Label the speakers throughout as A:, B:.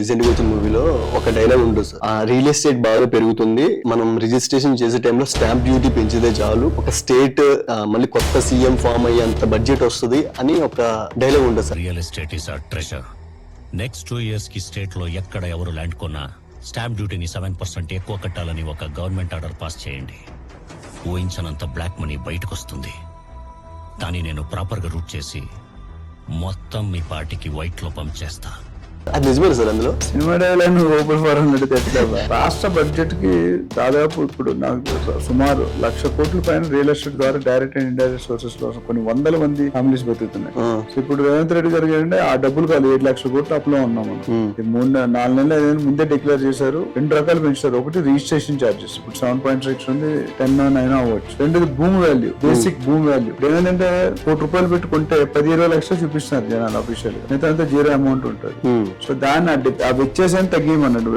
A: Recent గా వచ్చిన మూవీలో ఒక డైలాగ్ ఉంటుంది సార్, రియల్ ఎస్టేట్ బాగా పెరుగుతుంది, మనం రిజిస్ట్రేషన్ చేసే టైంలో స్టాంప్ డ్యూటీ పెంచితే చాలు ఒక స్టేట్ మళ్ళీ కొత్త సీఎం ఫామ్ అయ్యేంత బడ్జెట్ వస్తుంది అని ఒక డైలాగ్ ఉంటుంది sir.
B: Real estate is a treasure. Next 2 years కి స్టేట్ లో ఎక్కడ ఎవరు ల్యాండ్ కొన్నా స్టాంప్ డ్యూటీని 7% ఎక్కువ కట్టాలని ఒక గవర్నమెంట్ ఆర్డర్ పాస్ చేయండి. ఊహించనంత బ్లాక్ మనీ బయటకు వస్తుంది. దాన్ని నేను ప్రాపర్ గా రూట్ చేసి మొత్తం మీ పార్టీకి వైట్ లో పంప్ చేస్తా.
A: అది నిజమే సార్. అందులో
C: సినిమా డైలాగ్ ఓపెన్ ఫారం రాష్ట్ర బడ్జెట్ కి దాదాపు ఇప్పుడు నాకు సుమారు 1,00,000 కోట్ల పైన రియల్ ఎస్టేట్ ద్వారా డైరెక్ట్ అండ్ ఇండైరెక్ట్ సోర్సెస్ లో కొన్ని వందల మంది ఫ్యామిలీస్ బతుకుతున్నాయి. ఇప్పుడు రేవంత్ రెడ్డి గారు ఏంటంటే ఆ డబ్బులు కాదు 7,00,000 కోట్లు అప్లో ఉన్నాం మనం. 3-4 నెలలు ఏదైనా ముందే డిక్లేర్ చేశారు. 2 రకాలు పెంచుతారు. ఒకటి రిజిస్ట్రేషన్ చార్జెస్, ఇప్పుడు 7.6 ఉంది, 10 అవ్వచ్చు. రెండోది భూమి వాల్యూ, బేసిక్ భూమి వాల్యూ. ఏంటంటే ₹1,00,000 పెట్టుకుంటే 10-20 లక్షలు చూపిస్తున్నారు జనాలు అఫీషియల్. మిగతా జీరో అమౌంట్ ఉంటుంది. సో దాన్ని ఆ వ్యత్యాసాన్ని తగ్గిమన్నాడు.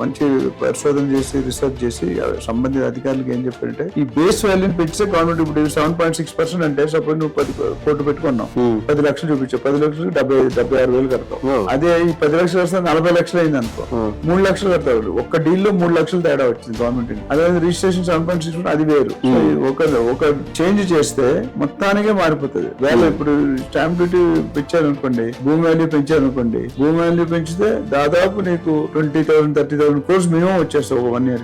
C: మంచి పరిశోధన చేసి రీసెర్చ్ చేసి సంబంధిత అధికారులకు ఏం చెప్పారంటే ఈ బేస్ వాల్యూని పెంచితే గవర్నమెంట్ ఇప్పుడు 7.6% అంటే సపోజ్ నువ్వు 10 కోట్లు పెట్టుకున్నావు, 10 లక్షలు చూపించావు, 10 లక్షలు 76,000 కడతావు. అదే ఈ 10 లక్షలు వస్తే 40 లక్షలు అయింది అనుకో, 3 లక్షలు కడతావు. ఒక్క డీల్ లో 3 లక్షలు తేడా వచ్చింది గవర్నమెంట్. అదే రిజిస్ట్రేషన్ 7.6 అది వేరు. ఒక చేంజ్ చేస్తే మొత్తానికే మారిపోతుంది. వేళ ఇప్పుడు స్టాంప్ డ్యూటీ పెంచారనుకోండి, భూమి వాల్యూ పెంచారనుకోండి, భూమి వాల్యూ పెంచితే దాదాపు నీకు 20,000-30,000 crores మినిమం వచ్చేస్తావు ఒక 1 year.